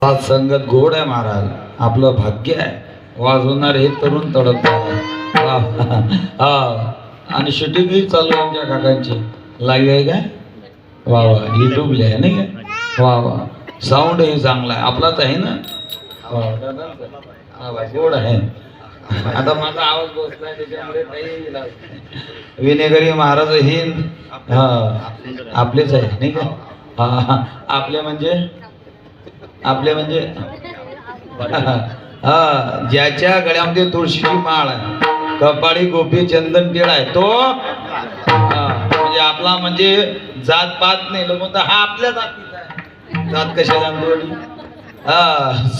संगत गोड आहे महाराज, आपलं भाग्य आहे. वाजवणार हे तरुण तडकतात. हा आणि शूटिंगही चालू आहे आमच्या काकांची. लाईव्ह आहे काय? वा वा, युट्यूबला आहे नाही काय? वा वा, साऊंड हे चांगला आहे, आपलाच आहे ना? वा गोड आहे. आता माझा आवाज बसलाय त्याच्यामुळे काही विनेगरी महाराज हिंद हा आपलेच आहे नाही का? हा आपले म्हणजे हा ज्याच्या गळ्यामध्ये तुळशीची माळ आहे, कपाळी गोपी चंदन टिळा आहे तो म्हणजे आपला म्हणजे जात पात नाही. लोक हा आपल्या जातीचा आहे. जात कशाला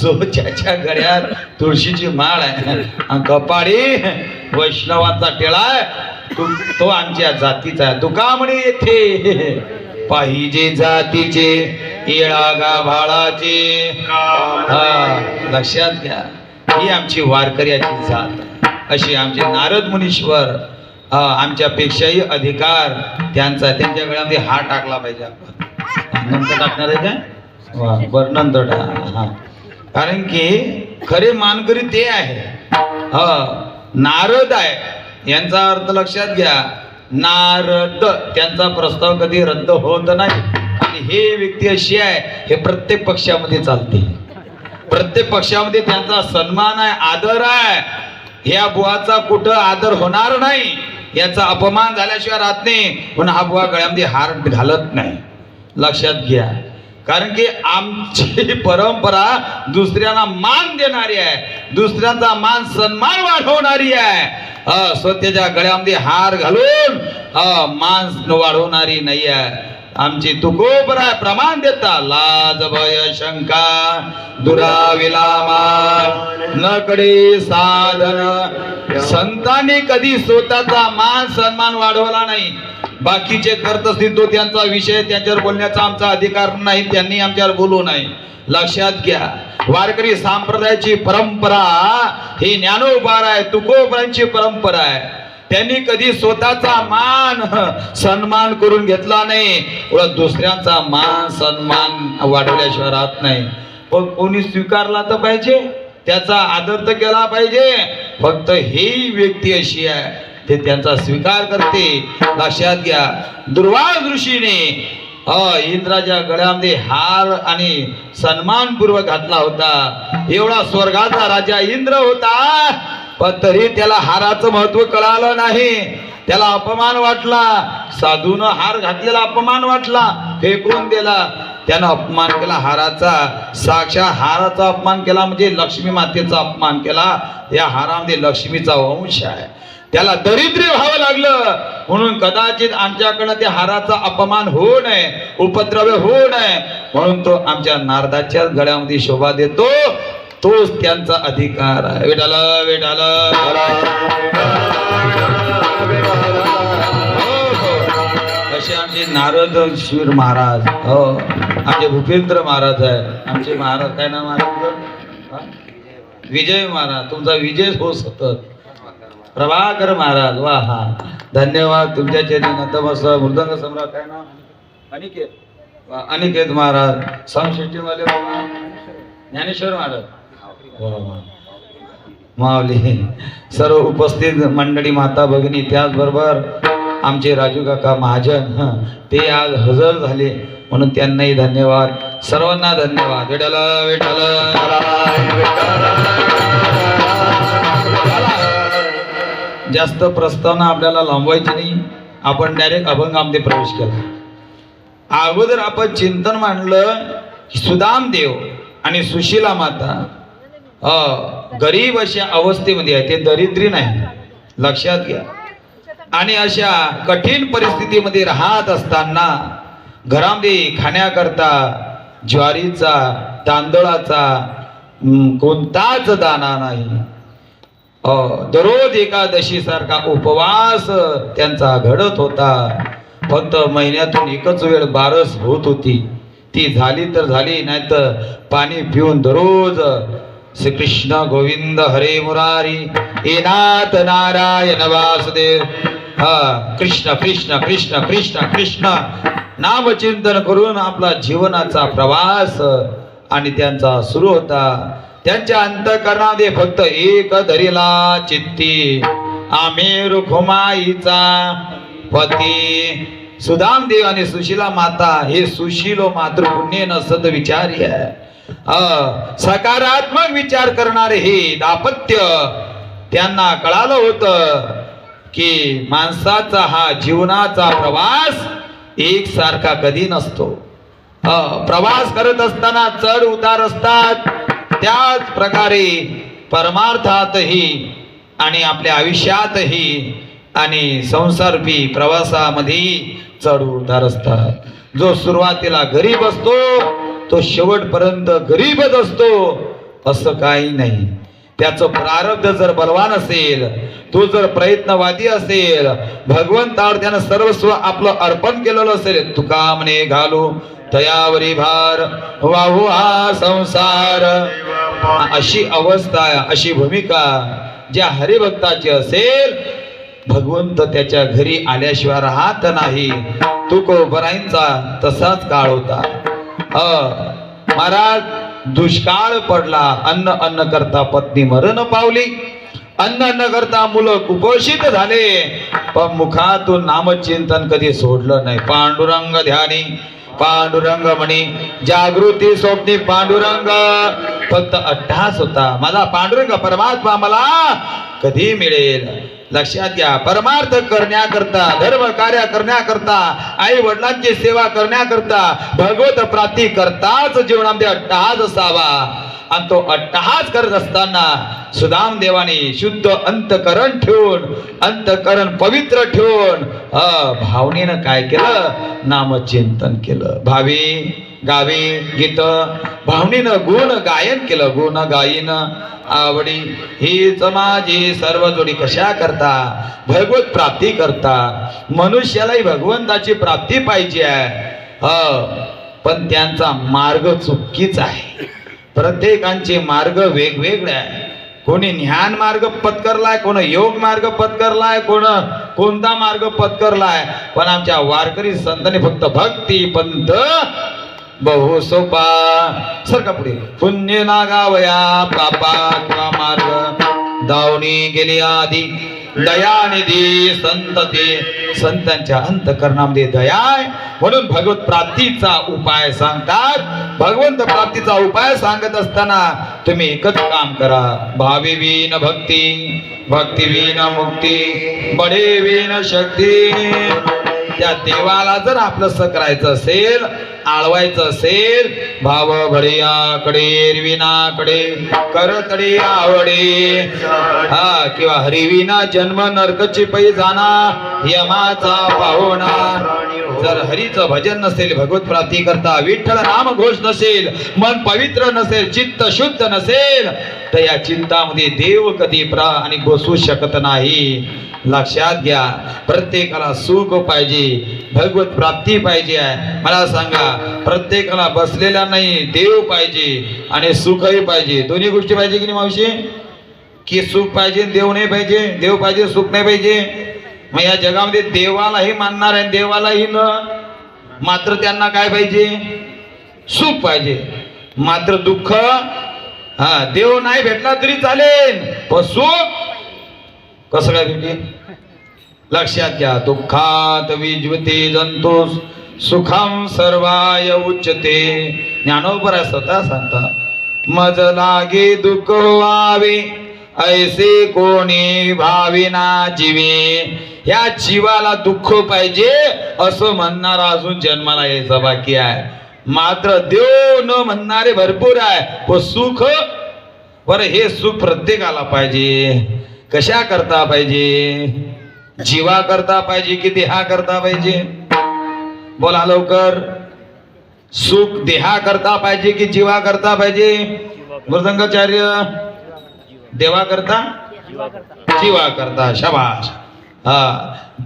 जो ज्याच्या गळ्यात तुळशीची माळ आहे आणि कपाळी वैष्णवाचा टिळा आहे तो आमच्या जातीचा आहे. तुका म्हणे येथे पाहिजे जातीचे येळा गाभाळाचे. लक्षात घ्या, ही आमची वारकऱ्याची जात. अशी आमचे नारद मुनीश्वर आमच्यापेक्षाही अधिकार त्यांचा. त्यांच्या गळ्यामध्ये हार टाकला पाहिजे. आपण नंतर टाकणार आहे काय? वा बरं नंतर हा, कारण की खरे मानकरी ते आहे. नारद आहे यांचा अर्थ लक्षात घ्या. नारद त्यांचा प्रस्ताव कधी रद्द होत नाही. आणि हे व्यक्ती अशी आहे, हे प्रत्येक पक्षामध्ये चालते. प्रत्येक पक्षामध्ये त्यांचा सन्मान आहे, आदर आहे. ह्या बुवाचा कुठं आदर होणार नाही, याचा अपमान झाल्याशिवाय राहत नाही. पण हा बुवा गळ्यामध्ये हार घालत नाही. लक्षात घ्या, कारण की आमची परंपरा दुसऱ्यांना मान देणारी आहे, दुसऱ्यांचा मान सन्मान वाढवणारी आहे. स्वतःच्या गळ्यामध्ये हार घालून मान वाढवणारी नाही आहे. आमची तुकोबर आहे, प्रमाण देता. लाज भय शंका दुराविलामा नकडे साधन. संतांनी कधी स्वतःचा मान सन्मान वाढवला नाही. बाकीचे करत असतील तो त्यांचा विषय, त्यांच्यावर बोलण्याचा आमचा अधिकार नाही. त्यांनी आमच्यावर बोलू नाही. लक्षात घ्या, वारकरी संप्रदायाची परंपरा ही ज्ञानोबार आहे, तुकोबरांची परंपरा आहे. त्यांनी कधी स्वतःचा मान सन्मान करून घेतला नाही. दुसऱ्यांचा मान सन्मान वाढवल्याशिवाय राहत नाही. पण कोणी स्वीकारला तर पाहिजे, त्याचा आदर तर केला पाहिजे. फक्त ही व्यक्ती अशी आहे, ते त्यांचा स्वीकार करते. लक्षात घ्या, दुर्वास ऋषीने इंद्राच्या गळ्यामध्ये हार आणि सन्मानपूर्वक घातला होता. एवढा स्वर्गाचा राजा इंद्र होता, पण तरी त्याला हाराचं महत्व कळालं नाही. त्याला अपमान वाटला. साधून हार घातलेला अपमान वाटला, फेकून दिला. त्यानं अपमान केला हाराचा. साक्षात हाराचा अपमान केला म्हणजे लक्ष्मी मातेचा अपमान केला. या हारामध्ये लक्ष्मीचा वंश आहे. त्याला दरिद्री व्हावं लागलं. म्हणून कदाचित आमच्याकडनं त्या हाराचा अपमान होऊ नये, उपद्रव होऊ नये, म्हणून तो आमच्या नारदाच्या गळ्यामध्ये शोभा देतो. तोच त्यांचा अधिकार आहे. विठाल विठाल. असे आमचे नारद शिर महाराज, आमचे भूपेंद्र महाराज आहे. आमचे महाराज काय नाव महाराज? विजय महाराज. तुमचा विजय हो सतत. प्रभाकर महाराज, वा हा धन्यवाद. तुमच्या चरणी नतमस्तक. मृदंग सम्राट काय नाव? अनिकेत. अनिकेत महाराज. संशेष्टीवाले ज्ञानेश्वर महाराज, माऊली. सर्व उपस्थित मंडळी, माता भगिनी, त्याचबरोबर आमचे राजू काका महाजन ते आज हजर झाले, म्हणून त्यांनाही धन्यवाद. सर्वांना धन्यवाद. विठ्ठल विठ्ठल. जास्त प्रस्तावना आपल्याला लांबवायची नाही. आपण डायरेक्ट अभंगामध्ये प्रवेश केला. अगोदर आपण चिंतन मांडलं की सुदाम देव आणि सुशीला माता गरीब अशा अवस्थेमध्ये आहे, ते दरिद्री नाही. लक्षात घ्या. आणि अशा कठीण परिस्थितीमध्ये राहत असताना घरामध्ये खाण्याकरता ज्वारीचा, तांदळाचा कोणताच दाना नाही. दररोज एकादशी सारखा उपवास त्यांचा घडत होता. फक्त महिन्यातून एकच वेळ बारस होत होती. ती झाली तर झाली, नाही तर पाणी पिऊन दररोज श्रीकृष्ण गोविंद हरे मुरारी हे नाथ नारायण वासुदेव कृष्ण कृष्ण कृष्ण कृष्ण कृष्ण नामचिंतन करून आपला जीवनाचा प्रवास आणि त्यांचा सुरू होता. त्यांच्या अंतःकरणामध्ये फक्त एक धरिला चित्ती, आम्ही रुखुमाईचा पती. सुदामदेव आणि सुशीला माता हे सुशीलो मातृपुण्य न सद्विचारी आहे. सकारात्मक विचार करणारे हे दाम्पत्य, त्यांना कळालं होतं की माणसाचा हा जीवनाचा प्रवास एकसारखा कधी नसतो. प्रवास करत असताना चढ उतार असतात. त्याच प्रकारे परमार्थातही आणि आपल्या आयुष्यातही आणि संसाररूपी प्रवासामध्ये चढ उतार असतात. जो सुरुवातीला गरीब असतो तो शेवटपर्यंत गरीबच असतो असं काही नाही. त्याचं प्रारब्ध जर बलवान असेल, तो जर प्रयत्नवादी असेल, भगवंतावर त्यानं सर्वस्व आपलं अर्पण केलेलं असेल, तुका म्हणे घालू तयावरी भार वाहू हा संसार, अशी अवस्था अशी भूमिका ज्या हरिभक्ताची असेल, भगवंत त्याच्या घरी आल्याशिवाय राहत नाही. तुकोबराईंचा तसाच काळ होता. महाराज, दुष्काळ पडला, अन्न करता पत्नी मरण पावली, अन्न करता मुलं कुपोषित झाले, पण मुखातून नामचिंतन कधी सोडलं नाही. पांडुरंग ध्यानी पांडुरंग म्हणी, जागृती स्वप्नी पांडुरंग. फक्त अट्टहास होता, माझा पांडुरंग परमात्मा मला कधी मिळेल. लक्षात घ्या, परमार्थ करण्याकरता, धर्म कार्य करण्याकरता, आई वडिलांची सेवा करण्याकरता, भगवत प्राप्ती करताच जीवनामध्ये अट्टहास असावा. आणि तो अट्टहास करत असताना सुदाम देवाने शुद्ध अंतकरण ठेवून, अंतकरण पवित्र ठेवून भावनेनं काय केलं? नामचिंतन केलं. भावी गावी गीत भावनेनं गुण गायन केलं. गुण गायन आवडी हीच माझी सर्व जोडी. कशा करता? भगवत प्राप्ती करता. मनुष्यालाही भगवंताची प्राप्ती पाहिजे आहे, पण त्यांचा मार्ग चुकीचा आहे. प्रत्येकांचे मार्ग वेगवेगळे आहे. कोणी ज्ञान मार्ग पत्करलाय, कोण योग मार्ग पत्करलाय, कोणता मार्ग पत्करलाय. पण आमच्या वारकरी संतांनी फक्त भक्ती पंथ बहु सोपा. सरका पुढे. पुण्य नागावया पापा किंवा मार्ग दावणी गेली आधी दयानिधी संतते. संतांच्या अंतकरणामध्ये दया आहे, म्हणून भगवत प्राप्तीचा उपाय सांगतात. भगवंत प्राप्तीचा उपाय सांगत असताना तुम्ही एकच काम करा. भावी विन भक्ती, भक्ती विन मुक्ती, बडे विन शक्ती. त्या देवाला जर आपलंसं करायचं असेल, आळवायचं असेल, भाव भडियाकडे विनाकडे करतडी आवडे. किंवा हरिविना जन्म नरकची पै जाना यमाचा पाहुणा. जर हरीचं भजन नसेल, भगवत प्राप्ती करता विठ्ठल नाम घोष नसेल, मन पवित्र नसेल, चित्त शुद्ध नसेल, तर या चिंतामध्ये देव कधी आणि बसू शकत नाही. लक्षात घ्या, प्रत्येकाला सुख पाहिजे, भगवत प्राप्ती पाहिजे आहे. मला सांगा, प्रत्येकाला बसलेला नाही, देव पाहिजे आणि सुखही पाहिजे. दोन्ही गोष्टी पाहिजे की नाही मावशी? की सुख पाहिजे देव नाही पाहिजे? देव पाहिजे सुख नाही पाहिजे. मग या जगामध्ये देवालाही मानणार आहे, देवालाही न, मात्र त्यांना काय पाहिजे? सुख पाहिजे. मात्र दुःख, देव नाही भेटला तरी चालेल, पण सुख कसं काय भेटेल? लक्षात घ्या. दुःखात विज्वते जंतु सुखम सर्वाय उच्चते. ज्ञानोबर स्वतः सांगता, मज लागे दुःख व्हावे ऐसे कोणी भाविना जीवे. या जीवाला दुःख पाहिजे असं म्हणणारा अजून जन्माला यायचं बाकी आहे. मात्र देव न म्हणणारे भरपूर आहे. व सुख, बरं हे सुख प्रत्येकाला पाहिजे. कशा करता पाहिजे? जीवा करता पाहिजे की देहा करता पाहिजे? बोला लवकर. सुख देहा करता पाहिजे की जीवा करता पाहिजे? मृदंगाचार्य, देवा करता जीवा करता. शाबाश.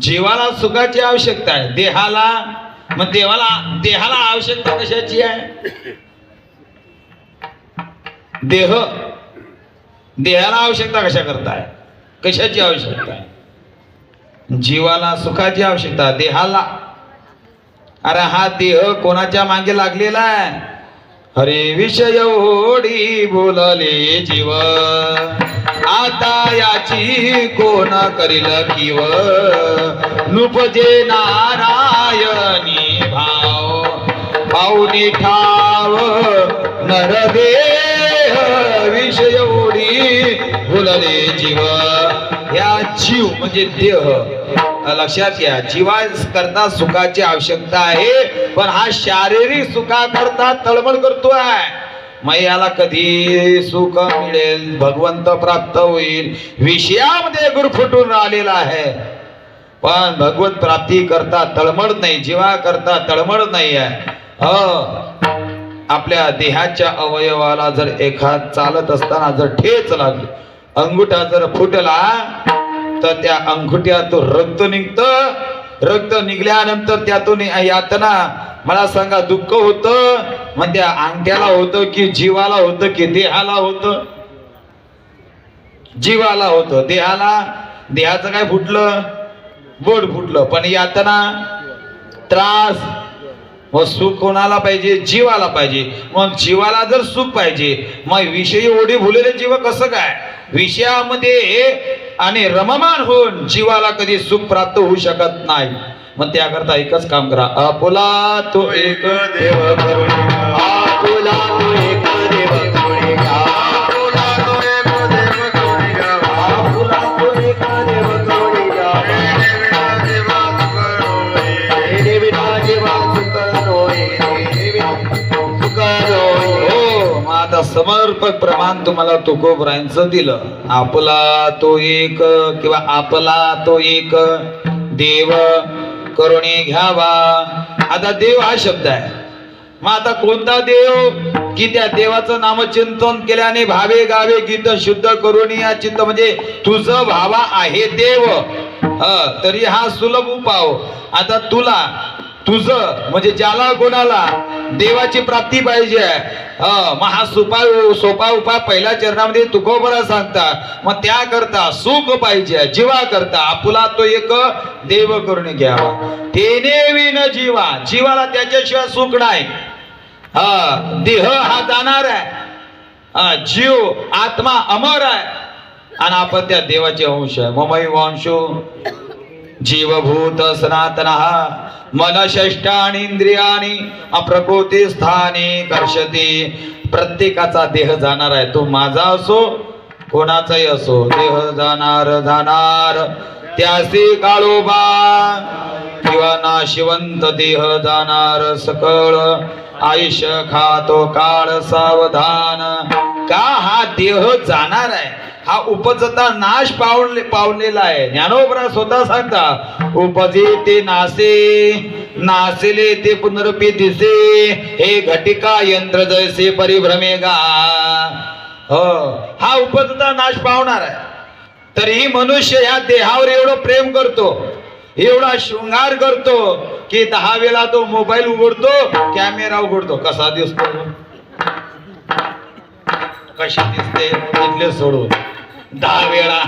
जीवाला सुखाची आवश्यकता आहे, देहाला, मग देहाला आवश्यकता कशाची आहे? देहाला आवश्यकता कशा करताय? कशाची आवश्यकता आहे? जीवाला सुखाची आवश्यकता, देहाला. अरे हा देह कोणाच्या मागे लागलेला आहे? हरे विषय ओढी बोलले जीव, आता याची कोण करील किव, नुपजे नारायणी भाव, पाऊनी ठाव नरदेह, विषय ओढी बोलले जीव. या जीव म्हणजे देह, लक्षात घ्या. जीवास करता सुखाची आवश्यकता आहे, पण हा शारीरिक सुखाकरता तळमळ करतोय. मग याला कधी सुख मिळेल, भगवंत प्राप्त होईल, विषयामध्ये गुरफटून आलेला आहे. पण भगवत प्राप्ती करता तळमळ नाही, जीवा करता तळमळ नाही आहे. आपल्या देहाच्या अवयवाला जर एखाद चालत असताना जर ठेच लागली, अंगुठा जर फुटला, तर त्या अंगुठ्यातून रक्त निघतं. रक्त निघल्यानंतर त्यातून यातना, मला सांगा, दुःख होतं मग त्या अंगठ्याला होतं की जीवाला होतं की देहाला होतं? जीवाला होतं. देहाचं काय फुटलं? बोट फुटलं. पण यातना, त्रास, मग सुख कोणाला पाहिजे? जीवाला पाहिजे. मग जीवाला जर सुख पाहिजे, मग विषयी ओढी भुलेले जीव कसं काय? विषयामध्ये आणि रममान होऊन जीवाला कधी सुख प्राप्त होऊ शकत नाही. मग त्याकरता एकच काम करा, आपुला तो एक देव करुणी, आपुला तो एक देव करुणी, आपुला तो एक देव करुणी, आपुला तो एक देव करुणी, देविना देवा सुखरोई, हो. मग आता समर्पक प्रमाण तुम्हाला तुकोबरायांचं दिलं. आपला तो एक किंवा आपला तो एक देव करुणी घ्यावा. आता देव हा शब्द आहे. मग आता कोणता देव? की त्या देवाचं नामचिंतन केल्याने भावे गावे गीत शुद्ध करुणी या चित्त, म्हणजे तुझं भावा आहे देव. तरी हा सुलभ उपाव. आता तुला, तुझं म्हणजे ज्याला कोणाला देवाची प्राप्ती पाहिजे, मग हा सोपा उपाय पहिल्या चरणामध्ये तुकोबरा सांगता. मग त्याकरता सुख पाहिजे जीवा करता, आपुला तो एक देव करून घ्यावा. तेने विन जीवा, जीवाला त्याच्याशिवाय सुख नाही. देह हा जाणार आहे, जीव आत्मा अमर आहे, आणि आपण त्या देवाचे अंश आहे. ममई वंशो जीवभूत सनातन, मनषष्ठानी इंद्रियानी अप्रकृती स्थानी कर्षती. प्रत्येकाचा देह जाणार आहे. तो माझा असो कोणाचाही असो, देह जाणार त्यासी काळोबा, किंवा नाशिवंत देह जाणार सकळ, आयुष्य खातो काळ सावधान. का हा देह जाणार आहे, हा उपजता नाश पावलेला आहे. ज्ञानोबरा स्वतः सांगता, उपजे ते नासे, नासिले ते पुनरपी दिसे, हे घटिका यंत्र जैसे परिभ्रमेगा. हा उपजता नाश पावणार आहे. तरीही मनुष्य या देहावर एवढं प्रेम करतो, एवढा शृंगार करतो, की 10 वेळा तो मोबाईल उघडतो, कॅमेरा उघडतो. कसा दिसतो, कशी दिसते इथले सोडून 10 वेळा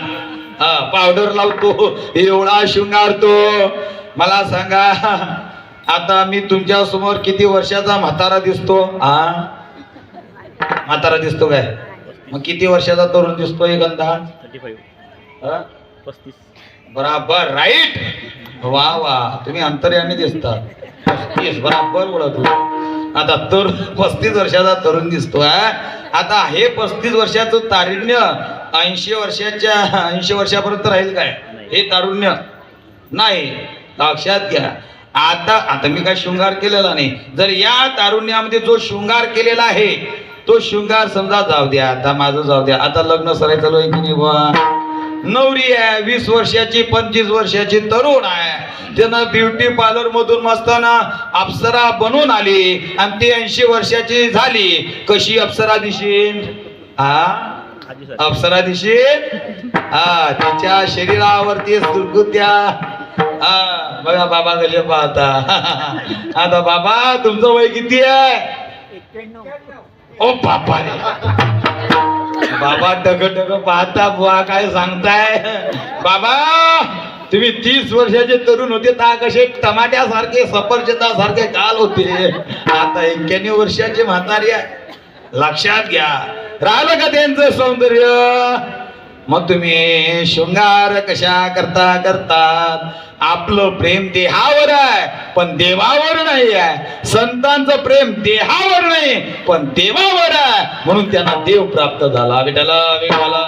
पावडर लावतो, एवढा शृंगारतो. मला सांगा, आता मी तुमच्या समोर किती वर्षाचा म्हातारा दिसतो? म्हातारा दिसतो काय? मग किती वर्षाचा तरुण दिसतोय गंधा? 35. बराबर, राईट. वा वा, तुम्ही अंतर्यामी दिसता. 35 बराबर ओळखलं. आता 35 वर्षाचा तरुण दिसतोय. आता हे 35 वर्षाचं तारुण्य 80 वर्षापर्यंत राहील काय? हे तारुण्य नाही, लक्षात घ्या. आता मी काय शृंगार केलेला नाही. जर या तारुण्यामध्ये जो शृंगार केलेला आहे, तो शृंगार समजा जाऊ द्या, आता माझं जाऊ द्या, आता लग्न सराय चालू आहे की नाही बा, नवरी आहे 20 वर्षाची, 25 वर्षाची तरुण आहे, त्यानं ब्युटी पार्लर मधून मस्ताना अप्सरा बनवून आली, आणि ती 80 वर्षाची झाली. कशी अप्सरा दिसेल? अप्सरा दिसेल. तिच्या शरीरावरती सुरकुत्या. बघा बाबा गले पाहता. आता बाबा तुमचं वय किती आहे? 91. ओ बापा रे, बाबा टक पाहता. बुवा काय सांगताय बाबा? तुम्ही 30 वर्षाचे तरुण होते ता कसे टमाट्यासारखे, सफरचंदासारखे गाल होते. आता 91 वर्षाचे म्हातारी आहे. लक्षात घ्या. राहिलं का त्यांचं सौंदर्य? मग तुम्ही शृंगार कशा करतात? आपलं प्रेम देहावर आहे पण देवावर नाही आहे. संतांचं प्रेम देहावर नाही पण देवावर आहे, म्हणून त्यांना देव प्राप्त झाला. विठ्ठला विठ्ठला.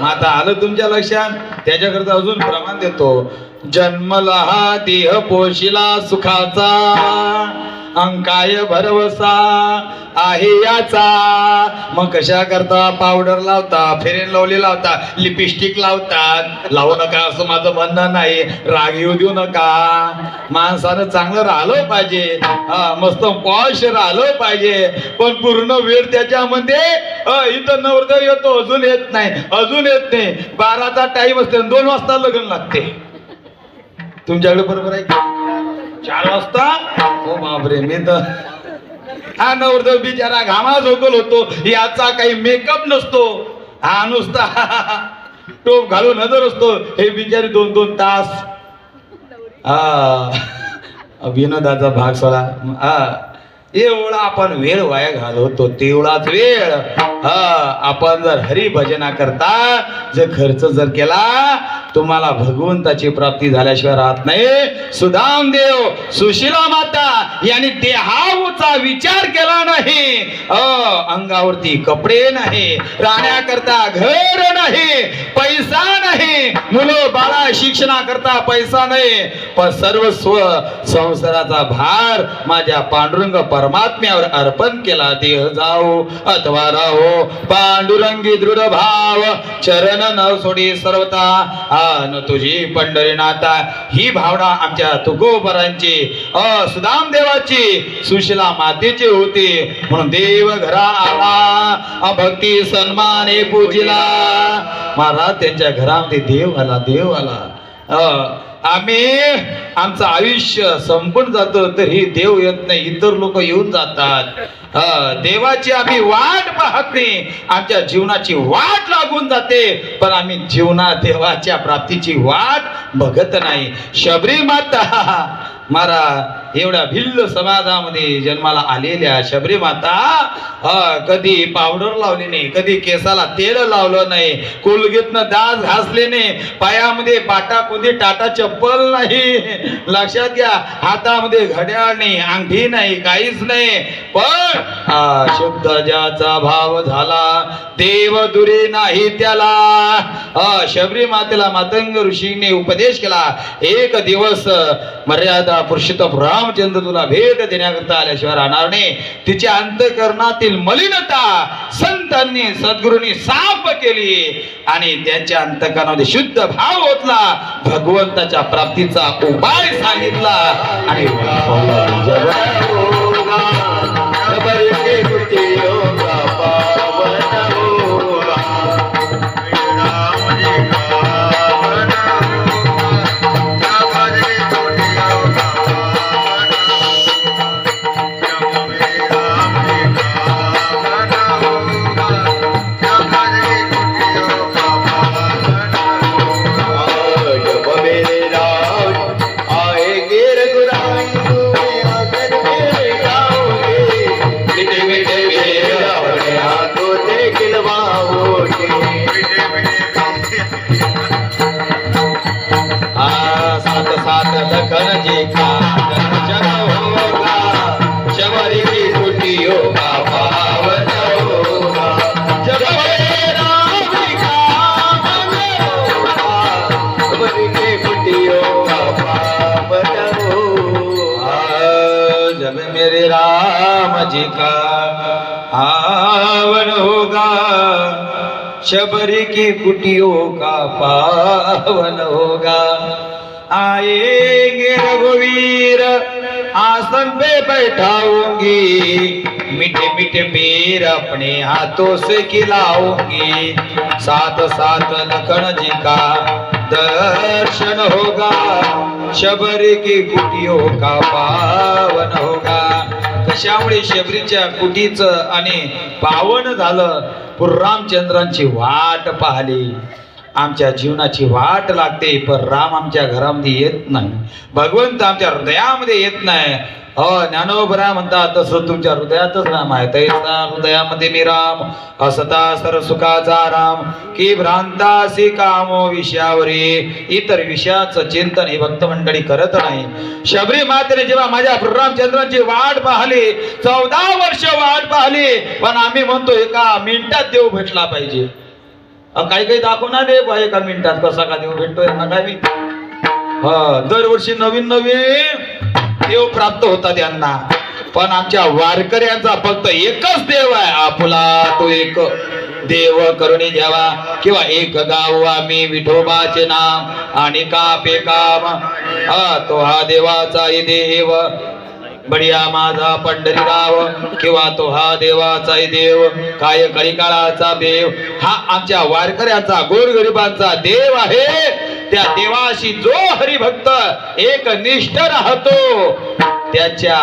आता आलं तुमच्या लक्षात? त्याच्याकरता अजून प्रमाण देतो. जन्मला हा देह पोशिला सुखाचा, अंकाय भरवसा आहे याचा. मग कशा करता? पावडर लावता, फेरेन लवली लावता, लिपस्टिक लावतात. लावू नका असं माझं म्हणणं नाही, राग येऊ देऊ नका. माणसानं चांगलं राहिलं पाहिजे, मस्त पॉश राहिलं पाहिजे, पण पूर्ण वेळ त्याच्यामध्ये इथं नवरदेव येतो, अजून येत नाही. 12चा टाइम असते, 2 वाजता लग्न लागते. तुमच्याकडे बरोबर आहे? 4 वाजता? हो बापरे, मी तर हा नवरदेव बिचारा घामा झोकल होतो. याचा काही मेकअप नसतो, हा नुसता टोप घालून नजर असतो. हे बिचारी 2-2 तास विनोदाचा भाग सोडा. एवढा आपण वेळ वाया घालवतो, तेवढाच वेळ आपण जर हरिभजना करता जर खर्च जर केला, तुम्हाला भगवंताची प्राप्ती झाल्याशिवाय राहत नाही. सुदामदेव सुशीला माता यांनी देहाचा विचार केला नाही. अंगावरती कपडे नाही, राहण्याकरता घर नाही, पैसा नाही, मुलं बाळा शिक्षणाकरता पैसा नाही, पण सर्वस्व संसाराचा भार माझ्या पांडुरंग परमात्म्यावर अर्पण केला. देह जाओ अथवा राहो पांडुरंगी दृढ भाव, चरण न सोडी सर्वता न तुझी पंढरीनाथा. ही भावना आमच्या तुकोबरांची, सुदाम देवाची, सुशीला मातेची होती. म्हणून देव घरा आला, भक्ती सन्माने पूजिला. महाराज त्यांच्या घरामध्ये देव आला. आम्ही आमचं आयुष्य संपून जातो तरी देव येत नाही, इतर लोक येऊन जातात. देवाची आम्ही वाट पाहत नाही, आमच्या जीवनाची वाट लागून जाते, पण आम्ही देवाच्या प्राप्तीची वाट बघत नाही. शबरी माता महाराज एवढ्या भिल्ल समाजामध्ये जन्माला आलेल्या शबरी माता कधी पावडर लावली नाही, कधी केसाला तेल लावलं नाही, कोलगेटनं दात घासले नाही, पायामध्ये पाटापुंदी टाटा चप्पल नाही. लक्षात घ्या, हातामध्ये घड्याळ नाही, अंगठी नाही, काहीच नाही. पण शुद्ध ज्याचा भाव झाला देव दुरे नाही त्याला. शबरी मातेला मातंग ऋषीने उपदेश केला, एक दिवस मर्यादा पुरुषोत्तम रामचंद्र तुला भेट देण्याकरता आल्याशिवाय राहणार नाही. तिच्या अंतःकरणातील मलिनता संतांनी सद्गुरूंनी साफ केली आणि त्यांच्या अंतःकरणामध्ये शुद्ध भाव होतला. भगवंताच्या प्राप्तीचा उपाय सांगितला आणि जी का आवन होगा, शबरी की कुटियों का पावन होगा. आएंगे रघुवीर आसन पे बैठाऊंगी, मीठे मीठे बेर अपने हाथों से खिलाऊंगी. साथ साथ लखन जी का दर्शन होगा, शबरी की कुटियों का पावन होगा. कशामुळे शबरीच्या कुटीचं आणि पावन झालं? रामचंद्रांची वाट पाहिली. आमच्या जीवनाची वाट लागते, पण राम आमच्या घरामध्ये येत नाही, भगवंत आमच्या हृदयामध्ये येत नाही. ज्ञानोबरा म्हणतात तसं तुमच्या हृदयातच राम आहे. तैसा हृदयामध्ये मी राम असता सर सुखाचा राम की भ्रांतासी कामो विषयावरी. इतर विषयाचं चिंतन ही भक्त मंडळी करत नाही. शबरी मातेने जेव्हा माझ्या रामचंद्रांची वाट पाहिली, 14 वर्ष वाट पाहिली, पण आम्ही म्हणतो एका मिनिटात देव भेटला पाहिजे. काही काही दाखवणार नाही एका मिनिटात कसा का देव भेटतोय ना काय मी. दरवर्षी नवीन नवीन देव प्राप्त होतात यांना, पण आमच्या वारकऱ्यांचा फक्त एकच देव आहे, आपुला तो एक देव करुणी घ्यावा. किंवा एक गाव आम्ही विठोबाचे नाम आणि कापे काम, तो हा देवाचा देव बडिया माझा पंढरीराव. किंवा तो हा देवाचा देव काय कळीकाळाचा देव. हा आमच्या वारकऱ्याचा गोरगरिबांचा देव आहे. त्या देवाशी जो हरिभक्त एक निष्ठ राहतो, त्याच्या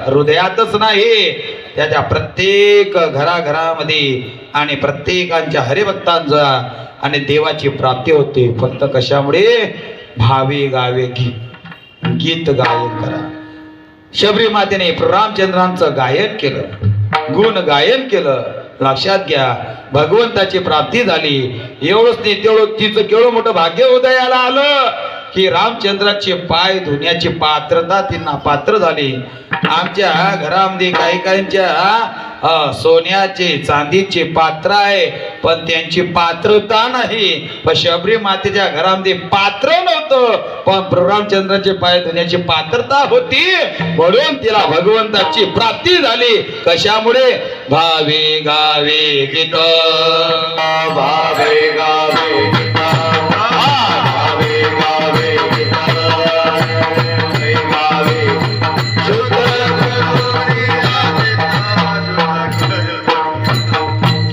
हृदयातच नाही, त्याच्या प्रत्येक घराघरामध्ये आणि प्रत्येकांच्या हरिभक्तांचा आणि देवाची प्राप्ती होते. फक्त कशामुळे? भावे गावे गीत गायन करा. शबरी मातेने रामचंद्रांचं गायन केलं, गुण गायन केलं. लक्षात घ्या, भगवंताची प्राप्ती झाली. एवढंच नाही, तेवढं तिचं केवढं मोठं भाग्य उदयाला आलं की रामचंद्राचे पाय धुण्याची पात्रता तिला पात्र झाली. आमच्या घरामध्ये काही काहींच्या सोन्याचे चांदीचे पात्र आहे, पण त्यांची पात्रता नाही. पण शबरी मातेच्या घरामध्ये पात्र नव्हतं, पण रामचंद्राचे पाय धुण्याची पात्रता होती, म्हणून तिला भगवंताची प्राप्ती झाली. कशामुळे? भावे गावे गीत, भावे गावे गीत, भावे गावे गीत, गावे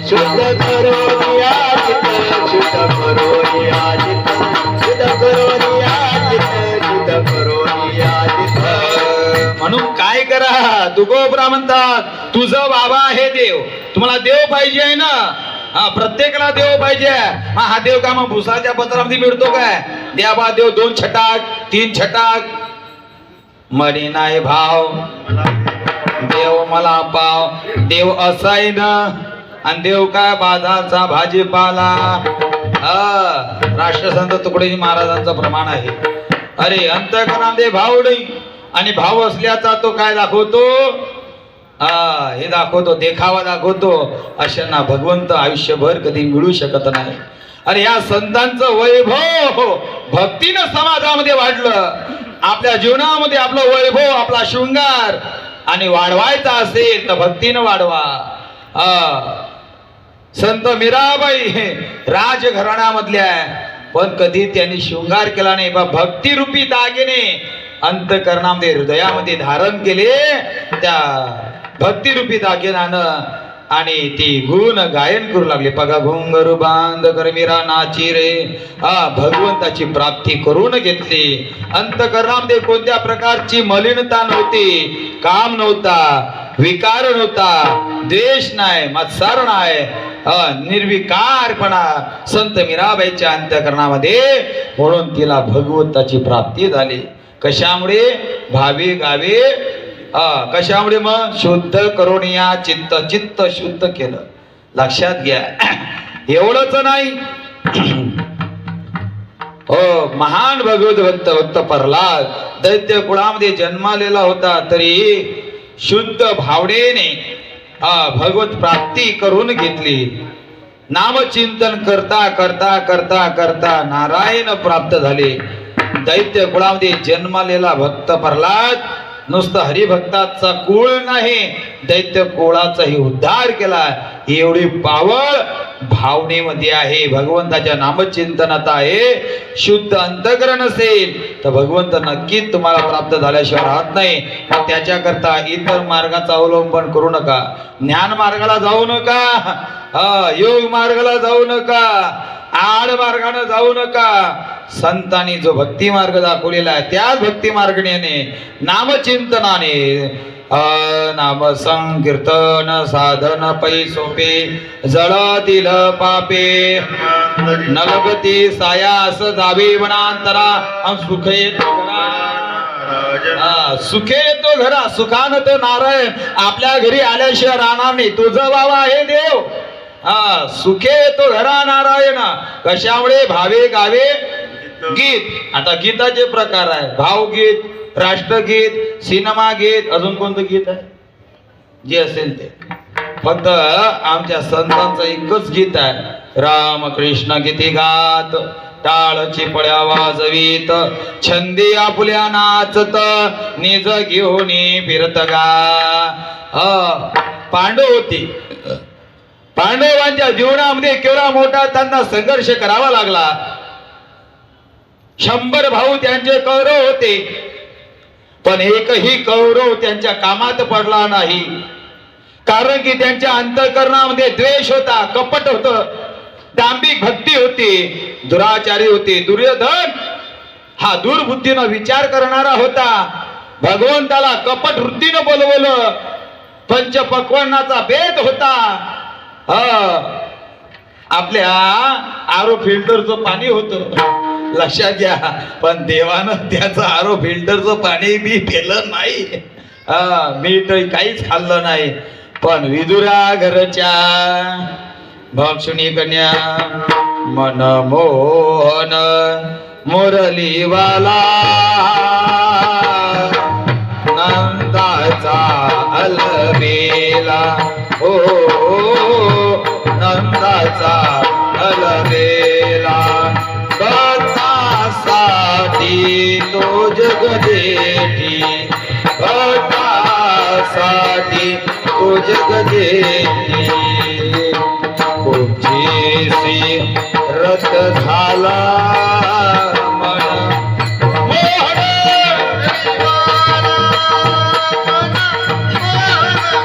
शुद्ध करोनिया चित्त, शुद्ध करोनिया चित्त, शुद्ध करोनिया चित्त, शुद्ध करोनिया चित्त. म्हणून काय करा, तुकोबरा म्हणतात तुझं बाबा आहे देव. तुम्हाला देव पाहिजे आहे ना? हा, प्रत्येकाला देव पाहिजे. हा देव का मग भुसाच्या पत्रामध्ये मिळतो काय? द्याबा देव 2 छटाक 3 छटाक, मनी नाही भाव, देव मला पाव. देव असाय ना, आणि देव काय बाजारचा भाजीपाला. राष्ट्रसंत तुकडोजी महाराजांचं प्रमाण आहे. अरे अंतःकरणामध्ये भाव नाही, आणि भाव असल्याचा तो काय दाखवतो? हे दाखवतो, देखावा दाखवतो. अशांना भगवंत आयुष्यभर कधी मिळू शकत नाही. अरे या संतांचं वैभव भक्तीनं समाजामध्ये वाढलं. आपल्या जीवनामध्ये आपलं वैभव, आपला शृंगार आणि वाढवायचा असेल तर भक्तीनं वाढवा. संत मीराबाई राजघराण्यामधल्या, पण कधी त्यांनी शृंगार केला नाही, भक्ती रूपी दागिने अंतःकरणामध्ये हृदयामध्ये धारण केले. त्या भक्तिरूपी दागिन्यानं आणि ती गुण गायन करू लागले. पगा घुंगरू बांध कर मीरा नाची रे. भगवंताची प्राप्ती करून घेतली. अंतःकरणामध्ये कोणत्या प्रकारची मलिनता नव्हती, काम नव्हता, विकार नव्हता, द्वेष नाही, मत्सर नाही, निर्विकारपणा संत मीराबाईच्या अंतःकरणामध्ये. म्हणून तिला भगवंताची प्राप्ती झाली. कशामुळे? भावे गावे. कशामुळे? मग शुद्ध करुणिया चित्त, चित्त शुद्ध केलं. लक्षात घ्या. एवढंच नाही, महान भगवत भक्त प्रल्हाद दैत्य कुळामध्ये जन्मालेला होता, तरी शुद्ध भावनेने भगवत प्राप्ती करून घेतली. नामचिंतन करता करता करता करता नारायण प्राप्त झाले. दैत्य कुळामध्ये जन्मालेला भक्त प्रल्हाद नुसतं हरिभक्ताचा कुळ नाही, दैत्य कुळाचाही उद्धार केला. एवढी पावळ भावनेमध्ये आहे, भगवंताच्या नामचिंतनात आहे. शुद्ध अंतःकरण असेल तर भगवंत नक्कीच तुम्हाला प्राप्त झाल्याशिवाय राहत नाही. मग त्याच्याकरता इतर मार्गाचा अवलंबन करू नका. ज्ञान मार्गाला जाऊ नका, योग मार्गाला जाऊ नका, आड मार्गाने जाऊ नका. संतांनी जो भक्ती मार्ग दाखवलेला आहे त्याच भक्ती मार्गाने, नामचिंतनाने नाम संकीर्तन साधन पै सोपे जळतील पापे नलगती सायास जावे वनांतरा सुखे सुखे तो घरा सुखान तो नारायण आपल्या घरी आल्याशिवाय राहणार नाही. तुझं बाबा हे देव. सुखे तो घरा नारायण. कशामुळे भावे गावे गीत. आता गीताचे प्रकार आहे भावगीत, राष्ट्रगीत, सिनेमा गीत, अजून कोणतं गीत आहे जे असेल ते. फक्त आमच्या संतांचं एकच गीत आहे रामकृष्ण गीती गात टाळ चिपळ्या वाजवीत छंदी आपुल्या नाचत निज घेऊनी फिरत गा. पांडव होती. पांडवांच्या जीवनामध्ये केवढा मोठा त्यांना संघर्ष करावा लागला. 100 भाऊ त्यांचे कौरव होते पण एकही कौरव त्यांच्या कामात पडला नाही. कारण की त्यांच्या अंतःकरणामध्ये द्वेष होता, कपट होतं, दांभिक भक्ती होती, दुराचारी होती. दुर्योधन हा दुर्बुद्धीनं विचार करणारा होता. भगवंताला कपट वृत्तीनं बोलवलं. पंचपक्वान्नाचा भेद होता. आपल्या आरो फिल्टरचं पाणी होतं लक्षात घ्या, पण देवानं त्याचं आरो फिल्टरचं पाणी बी पेलं नाही. मीठ काहीच खाल्लं नाही. पण विदुरा घरच्या भक्षुणी कन्या मनमोहन मुरलीवाला नंदाचा अलबेला ओ नंदाचा अलबेला कथासाठी तो जगदेठी कथासाठी तो जगदेठी कुठेसी रथ झाला